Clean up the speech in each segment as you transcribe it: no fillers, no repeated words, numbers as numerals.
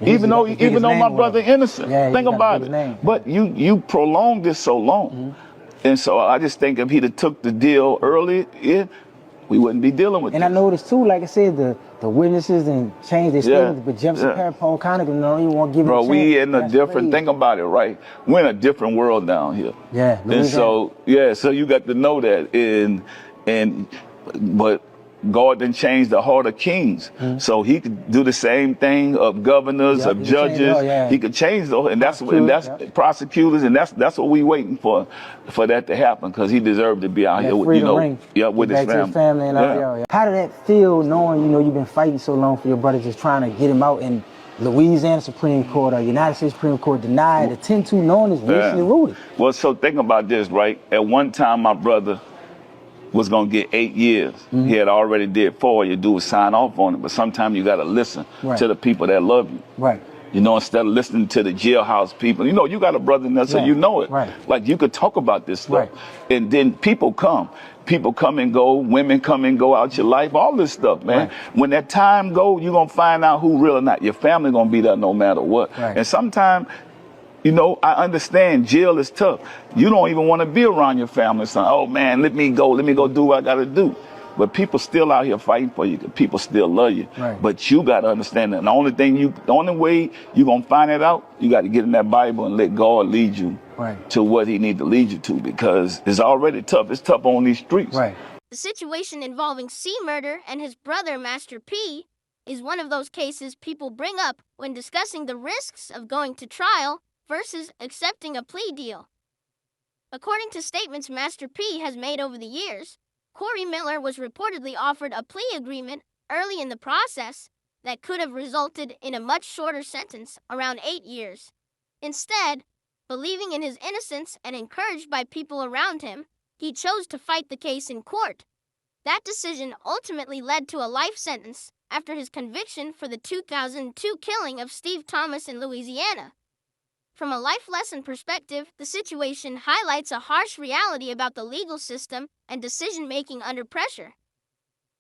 Even though my brother innocent. Yeah, Think about it. But you prolonged this so long. And so I just think if he'd have took the deal early, we wouldn't be dealing with this. And I noticed too, like I said, the witnesses and changed their statements, but Jefferson Parapole kind of don't even want to give it a chance. We in a different, think about it, right? We're in a different world down here. Yeah, Louisiana. And so you got to know that. But God didn't change the heart of kings. So he could do the same thing of governors, of judges. He could change those, and that's prosecutors, and that's what we waiting for that to happen, because he deserved to be out here with, with his family. And all. How did that feel, knowing you've been fighting so long for your brother, just trying to get him out, and Louisiana Supreme Court or United States Supreme Court denied the 10-2 knowing is recently ruled? Well, so think about this, right? At one time, my brother was going to get 8 years. He had already did 4. You do is sign off on it. But sometimes you got to listen to the people that love you. Right. Instead of listening to the jailhouse people. You got a brother in there, so you know it. Right. Like, you could talk about this stuff. And then people come. People come and go. Women come and go out your life. All this stuff, man. When that time go, you're going to find out who real or not. Your family going to be there no matter what. And sometimes, I understand jail is tough. You don't even want to be around your family. So, oh man, let me go do what I got to do. But people still out here fighting for you. People still love you. But you got to understand that. And the only way you're going to find it out, you got to get in that Bible and let God lead you to what he need to lead you to, because it's already tough. It's tough on these streets. The situation involving C. Murder and his brother, Master P, is one of those cases people bring up when discussing the risks of going to trial versus accepting a plea deal. According to statements Master P has made over the years, Corey Miller was reportedly offered a plea agreement early in the process that could have resulted in a much shorter sentence, around 8 years. Instead, believing in his innocence and encouraged by people around him, he chose to fight the case in court. That decision ultimately led to a life sentence after his conviction for the 2002 killing of Steve Thomas in Louisiana. From a life lesson perspective, the situation highlights a harsh reality about the legal system and decision-making under pressure.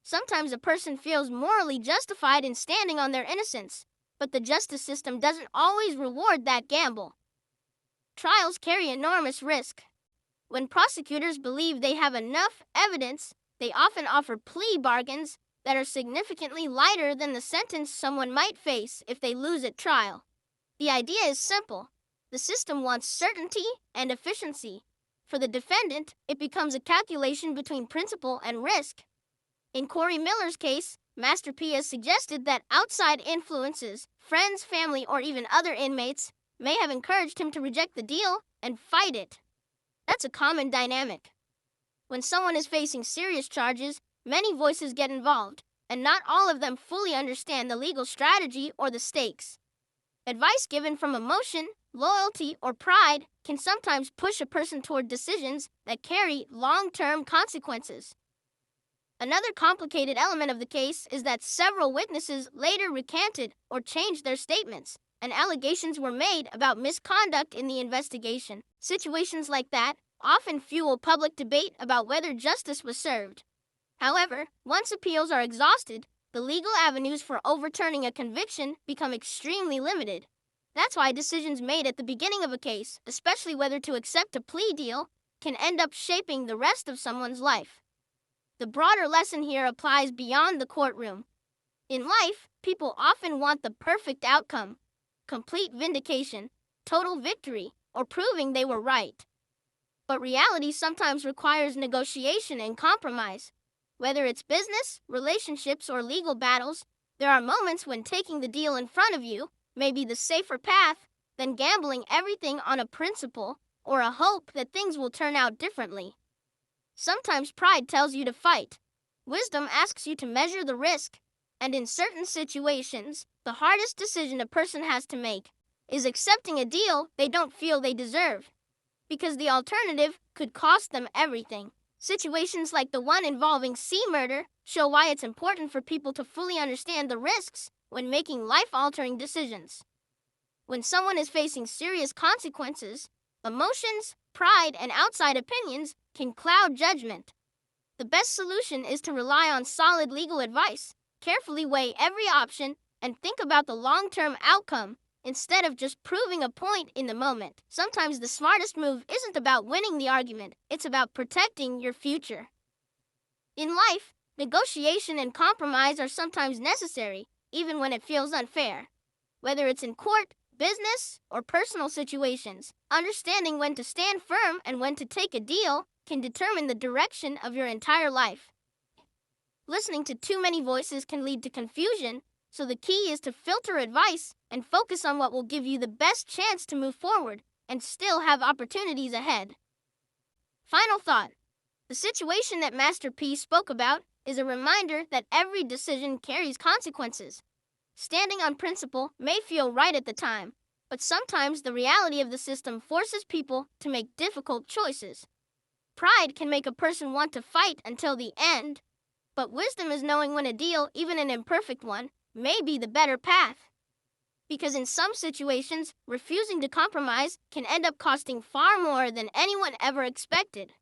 Sometimes a person feels morally justified in standing on their innocence, but the justice system doesn't always reward that gamble. Trials carry enormous risk. When prosecutors believe they have enough evidence, they often offer plea bargains that are significantly lighter than the sentence someone might face if they lose at trial. The idea is simple. The system wants certainty and efficiency. For the defendant, it becomes a calculation between principle and risk. In Corey Miller's case, Master P has suggested that outside influences, friends, family, or even other inmates, may have encouraged him to reject the deal and fight it. That's a common dynamic. When someone is facing serious charges, many voices get involved, and not all of them fully understand the legal strategy or the stakes. Advice given from emotion, loyalty, or pride can sometimes push a person toward decisions that carry long-term consequences. Another complicated element of the case is that several witnesses later recanted or changed their statements, and allegations were made about misconduct in the investigation. Situations like that often fuel public debate about whether justice was served. However, once appeals are exhausted, the legal avenues for overturning a conviction become extremely limited. That's why decisions made at the beginning of a case, especially whether to accept a plea deal, can end up shaping the rest of someone's life. The broader lesson here applies beyond the courtroom. In life, people often want the perfect outcome, complete vindication, total victory, or proving they were right. But reality sometimes requires negotiation and compromise. Whether it's business, relationships, or legal battles, there are moments when taking the deal in front of you may be the safer path than gambling everything on a principle or a hope that things will turn out differently. Sometimes pride tells you to fight. Wisdom asks you to measure the risk. And in certain situations, the hardest decision a person has to make is accepting a deal they don't feel they deserve, because the alternative could cost them everything. Situations like the one involving C. Murder show why it's important for people to fully understand the risks when making life-altering decisions. When someone is facing serious consequences, emotions, pride, and outside opinions can cloud judgment. The best solution is to rely on solid legal advice, carefully weigh every option, and think about the long-term outcome instead of just proving a point in the moment. Sometimes the smartest move isn't about winning the argument, it's about protecting your future. In life, negotiation and compromise are sometimes necessary, even when it feels unfair. Whether it's in court, business, or personal situations, understanding when to stand firm and when to take a deal can determine the direction of your entire life. Listening to too many voices can lead to confusion, so the key is to filter advice and focus on what will give you the best chance to move forward and still have opportunities ahead. Final thought. The situation that Master P spoke about is a reminder that every decision carries consequences. Standing on principle may feel right at the time, but sometimes the reality of the system forces people to make difficult choices. Pride can make a person want to fight until the end, but wisdom is knowing when a deal, even an imperfect one, may be the better path. Because in some situations, refusing to compromise can end up costing far more than anyone ever expected.